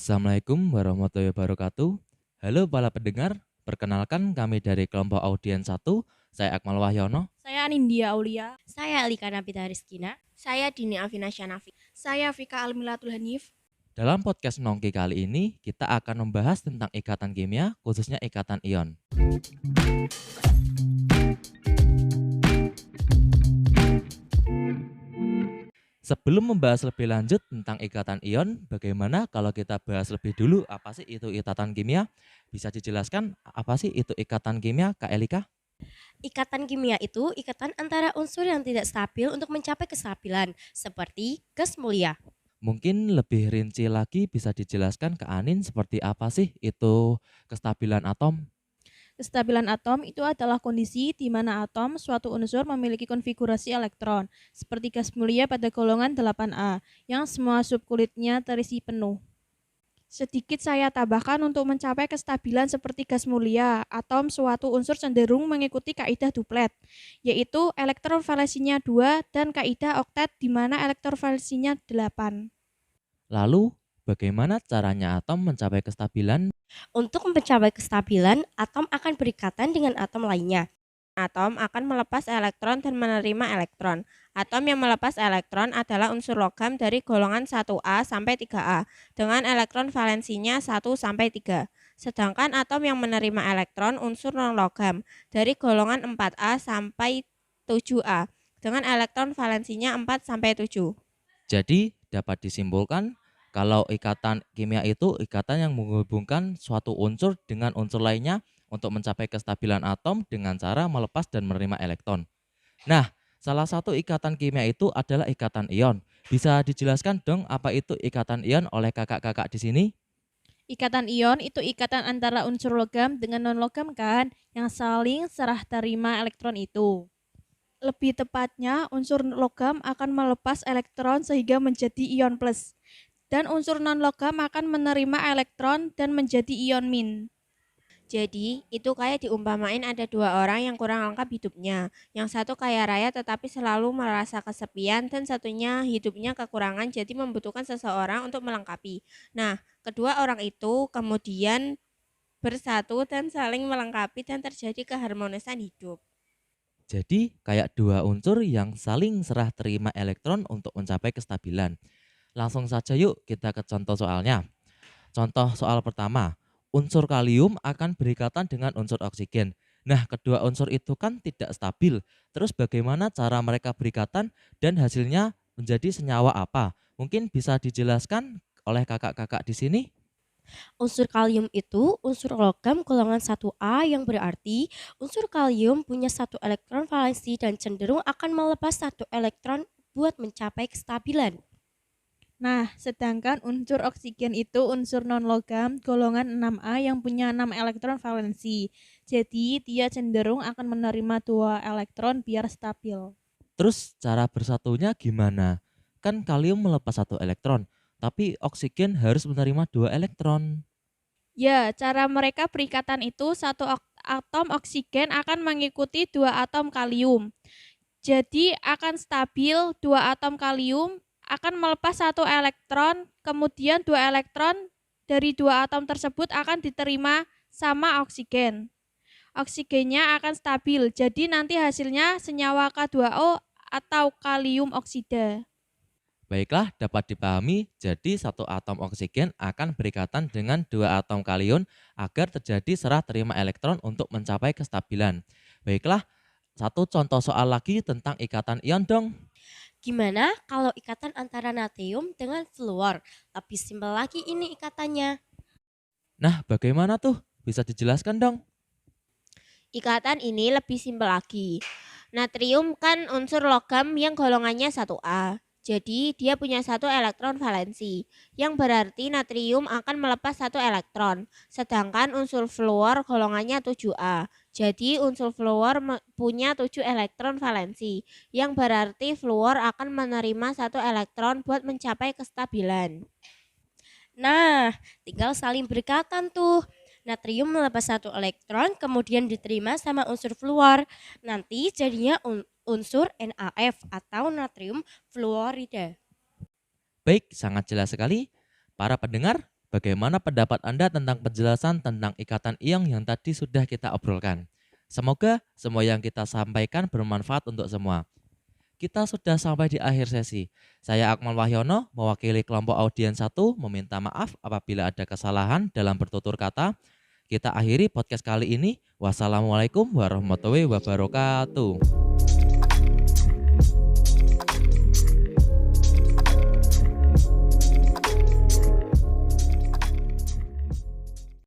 Assalamualaikum warahmatullahi wabarakatuh. Halo para pendengar, perkenalkan kami dari kelompok audiens 1, saya Akmal Wahyono. Saya Anindya Aulia. Saya Alika Nabita Rizkina. Saya Dini Afina Syanafi. Saya Vika Almilatul Hanif. Dalam podcast Nongki kali ini, kita akan membahas tentang ikatan kimia, khususnya ikatan ion. Sebelum membahas lebih lanjut tentang ikatan ion, bagaimana kalau kita bahas lebih dulu apa sih itu ikatan kimia? Bisa dijelaskan apa sih itu ikatan kimia, Kak Elika? Ikatan kimia itu ikatan antara unsur yang tidak stabil untuk mencapai kestabilan, seperti gas mulia. Mungkin lebih rinci lagi bisa dijelaskan ke Anin seperti apa sih itu kestabilan atom? Kestabilan atom itu adalah kondisi di mana atom suatu unsur memiliki konfigurasi elektron, seperti gas mulia pada golongan 8A, yang semua subkulitnya terisi penuh. Sedikit saya tambahkan untuk mencapai kestabilan seperti gas mulia, atom suatu unsur cenderung mengikuti kaidah duplet, yaitu elektron valensinya 2 dan kaidah oktet di mana elektron valensinya 8. Lalu, bagaimana caranya atom mencapai kestabilan? Untuk mencapai kestabilan, atom akan berikatan dengan atom lainnya. Atom akan melepas elektron dan menerima elektron. Atom yang melepas elektron adalah unsur logam dari golongan 1A sampai 3A dengan elektron valensinya 1 sampai 3. Sedangkan atom yang menerima elektron unsur non-logam dari golongan 4A sampai 7A dengan elektron valensinya 4 sampai 7. Jadi, dapat disimpulkan kalau ikatan kimia itu ikatan yang menghubungkan suatu unsur dengan unsur lainnya untuk mencapai kestabilan atom dengan cara melepas dan menerima elektron. Nah, salah satu ikatan kimia itu adalah ikatan ion. Bisa dijelaskan dong apa itu ikatan ion oleh kakak-kakak di sini? Ikatan ion itu ikatan antara unsur logam dengan non-logam kan, yang saling serah terima elektron itu. Lebih tepatnya, unsur logam akan melepas elektron sehingga menjadi ion plus. Dan unsur non-logam akan menerima elektron dan menjadi ion min. Jadi, itu kayak diumpamain ada dua orang yang kurang lengkap hidupnya. Yang satu kaya raya tetapi selalu merasa kesepian dan satunya hidupnya kekurangan jadi membutuhkan seseorang untuk melengkapi. Nah, kedua orang itu kemudian bersatu dan saling melengkapi dan terjadi keharmonisan hidup. Jadi, kayak dua unsur yang saling serah terima elektron untuk mencapai kestabilan. Langsung saja yuk kita ke contoh soalnya. Contoh soal pertama, unsur kalium akan berikatan dengan unsur oksigen. Nah, kedua unsur itu kan tidak stabil. Terus bagaimana cara mereka berikatan dan hasilnya menjadi senyawa apa? Mungkin bisa dijelaskan oleh kakak-kakak di sini? Unsur kalium itu unsur logam golongan 1A yang berarti unsur kalium punya satu elektron valensi dan cenderung akan melepas satu elektron buat mencapai kestabilan. Nah, sedangkan unsur oksigen itu unsur non-logam golongan 6A yang punya 6 elektron valensi. Jadi, dia cenderung akan menerima 2 elektron biar stabil. Terus cara bersatunya gimana? Kan kalium melepas satu elektron, tapi oksigen harus menerima 2 elektron. Ya, cara mereka berikatan itu satu atom oksigen akan mengikuti 2 atom kalium. Jadi, akan stabil 2 atom kalium akan melepas satu elektron, kemudian 2 elektron dari 2 atom tersebut akan diterima sama oksigen. Oksigennya akan stabil, jadi nanti hasilnya senyawa K2O atau kalium oksida. Baiklah, dapat dipahami, jadi satu atom oksigen akan berikatan dengan 2 atom kalium agar terjadi serah terima elektron untuk mencapai kestabilan. Baiklah, satu contoh soal lagi tentang ikatan ion dong. Gimana kalau ikatan antara natrium dengan fluor? Lebih simpel lagi ini ikatannya. Nah, bagaimana tuh? Bisa dijelaskan dong? Ikatan ini lebih simpel lagi. Natrium kan unsur logam yang golongannya 1A. Jadi dia punya satu elektron valensi, yang berarti natrium akan melepas satu elektron. Sedangkan unsur fluor golongannya 7A. Jadi unsur fluor punya 7 elektron valensi, yang berarti fluor akan menerima satu elektron buat mencapai kestabilan. Nah, tinggal saling berikatan tuh. Natrium melepas satu elektron kemudian diterima sama unsur fluor. Nanti jadinya unsur NaF atau natrium fluorida. Baik, sangat jelas sekali. Para pendengar, Bagaimana pendapat Anda tentang penjelasan tentang ikatan ion yang tadi sudah kita obrolkan? Semoga semua yang kita sampaikan bermanfaat untuk semua. Kita sudah sampai di akhir sesi. Saya Akmal Wahyono, mewakili kelompok audiens 1, meminta maaf apabila ada kesalahan dalam bertutur kata. Kita akhiri podcast kali ini. Wassalamualaikum warahmatullahi wabarakatuh.